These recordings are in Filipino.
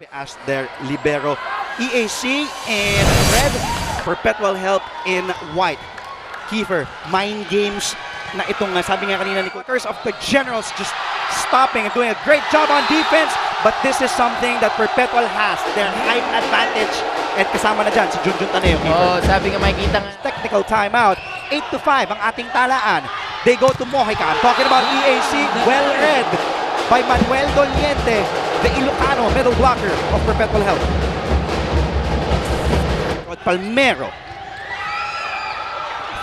as their libero. EAC in red, Perpetual Help in white. Kiefer, mind games na itong sabi nga kanina ni Cookers of the Generals just stopping and doing a great job on defense, but this is something that Perpetual has, their height advantage, and kasama na dyan si Junjun Taneo. Oh, sabi nga makikita nga. Technical timeout, 8-5 ang ating talaan. They go to Mojica. I'm talking about EAC, well read by Manuel Doliente, the Ilocano middle blocker of Perpetual Help. Palmero.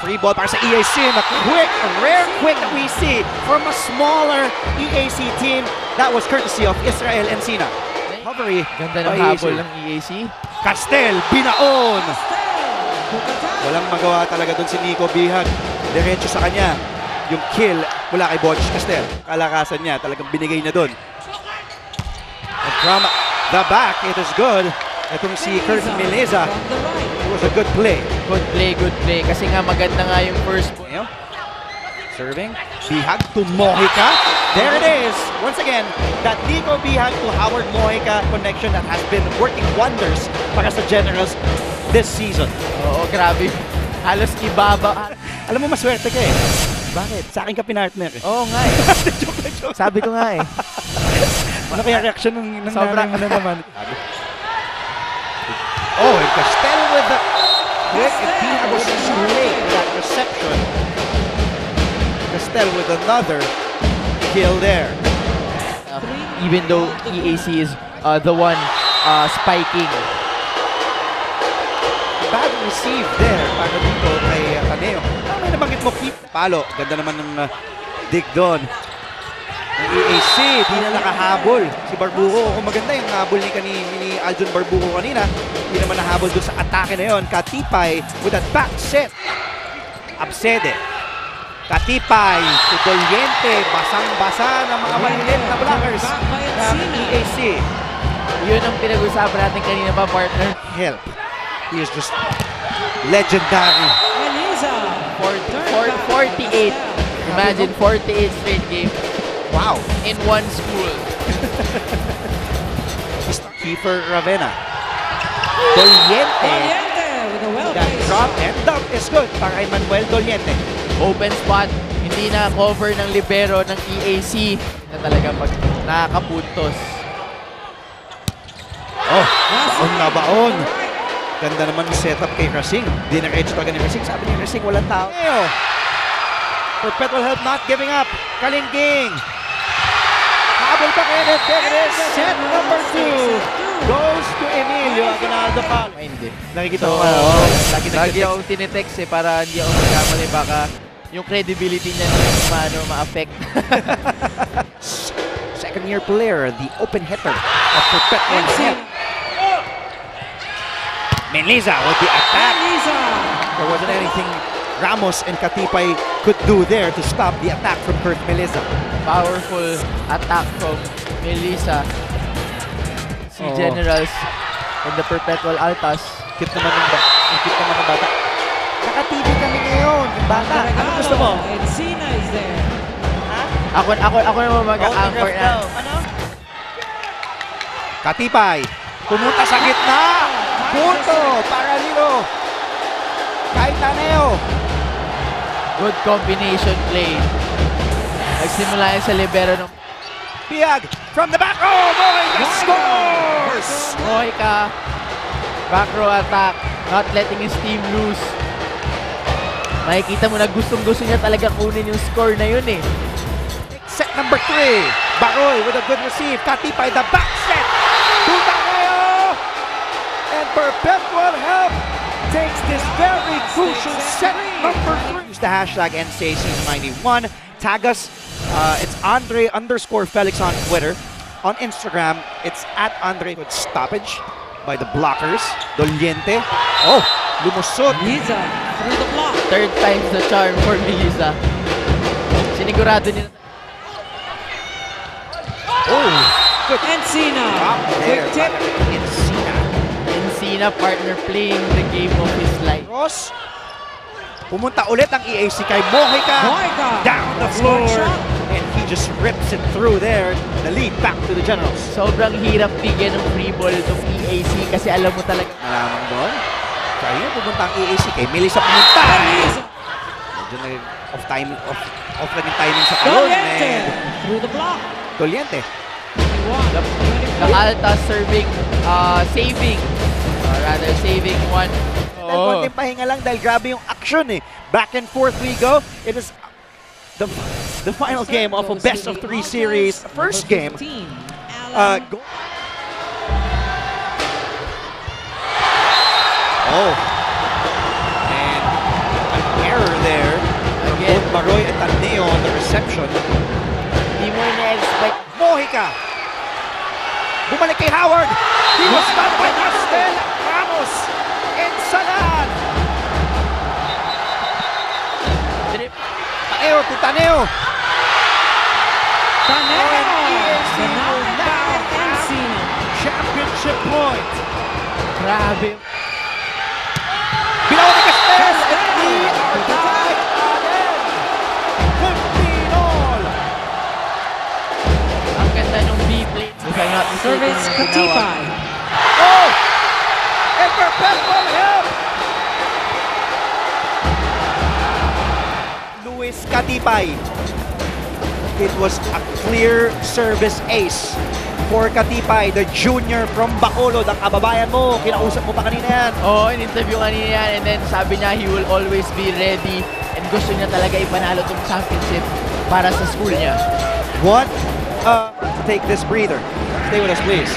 Free ball para sa EAC. A quick, rare quick that we see from a smaller EAC team. That was courtesy of Israel Encina. Recovery. Ganda ng habol ng EAC. Castel, binaon. Walang magawa talaga doon si Nico Bihag. Diretso sa kanya. Yung kill mula kay Botch Castel. Kalakasan niya, talagang binigay niya doon. And from the back, it is good. Itong si Kurt Meleza. It was a good play. Good play. Kasi nga maganda nga yung first ball. Serving. Bihag to Mojica. There it is. Once again, that Nico Bihag to Howard Mojica connection that has been working wonders para sa Generals this season. Oo, grabe. Halos ibaba. Alam mo, maswerte ka eh. Bakit? Sa akin ka pinartner eh. Oo nga eh. Sabi ko nga eh. Ano kaya reaction ng sobrang ano naman? Oh, and Castel with the quick, and Bihag was late with that reception. Castel with another kill there. Even though EAC is the one spiking. Bad receive there para dito kay Taneo. May nabanggit mo, keep palo. Ganda naman ng dig doon. Ang EAC, di na nakahabol. Si Barbuco, kung maganda yung habol ni Aljon Barbuco kanina, di naman nahabol doon sa atake na yun. Katipay with that back set. Absede. Katipay to Doliente. Basang-basa ng mga malilit na blockers ng EAC. Yun ang pinag-usapan natin kanina pa, partner. Help. He is just legendary. 48. Imagine 48 straight games. Wow. In one school. Kiefer Ravena. Doliente. That drop and dump is good para kay Manuel Doliente. Open spot. Hindi na cover ng libero ng EAC na talaga pag nakakapuntos. Oh, baon na baon. Ganda naman yung setup kay Racing. Di na-reach talaga ni Racing. Sabi ni Racing, walang tao. Perpetual Help not giving up. Kalingging. Habol pa kayo. There it is. Set number 2 goes to Emilio Aguinaldo Cal. Hindi. Nakikita mo. Lagi akong tinitext eh para hindi ako magkamali. Baka yung credibility niya ma-affect. Second-year player, the open hitter of Perpetual Help. Meleza with the attack. There wasn't anything Ramos and Katipay could do there to stop the attack from Kurt Meleza. Powerful attack from Meleza. Si Generals and the Perpetual Altas. Cute naman ng bata. Naka-TV kami ngayon, yung bata. Ano gusto mo? Encina is there. Ako naman mag-anchor na. Ano? Katipay, pumunta sa gitna. Punto para dito. Kay Taneo. Good combination play. Nagsimula yan sa libero ng Bihag from the back. Oh, Mojica scores! Mojica. Back row attack. Not letting his team loose. Makikita mo na gustong-gusto niya talaga kunin yung score na yun eh. Set number 3. Baroy with a good receive. Katipay the back set. And Perpetual Help takes this very crucial set number 3. Use the hashtag NCAC91. Tag us. It's Andre_Felix on Twitter. On Instagram, it's @Andre with stoppage by the blockers. Doliente. Oh, lumusot. Meleza through the block. Third time's the charm for Meleza. Sinigurado niya. Oh, good. Encina. There, Good tip. Encina partner playing the game of his life. Cross. Pumunta ulit ang EAC kay Mojica. Mojica. Down the floor. And he just rips it through there. The lead back to the Generals. Sobrang hirap bigyan ng free ball itong EAC kasi alam mo talaga. Malamang doon. Kaya pupunta ang EAC kay Melissa pumunta. Medyo off lang yung timing sa talon. Doliente And through the block. Doliente. 21. Nakalta serving, saving one. Dahil konting pahinga lang dahil grabe yung action eh. Back and forth we go. It is the final game of a best of 3 series. First game. And an error there. Again. Both Maroy and Taneo on the reception. Hindi mo na-expect. Mojica. Bumalik kay Howard. He was stopped by Astel Ramos. Ensalan. Taneo to Taneo. Taneo. EAC Now will now NC. Championship point. Grabe. Bilawan ni Castel. And we are tied again. 15 all. Ang ganda nung B-play. If I'm not mistaken, Service yung Katipay. Oh! And perpetual help! Luis Katipay. It was a clear service ace for Katipay, the junior from Bacolod. Ang kababayan mo, kinausap mo pa kanina yan. Oo, in-interview kanina yan and then sabi niya he will always be ready and gusto niya talaga ipanalo tong championship para sa school niya. What? Take this breather. Stay with us, please.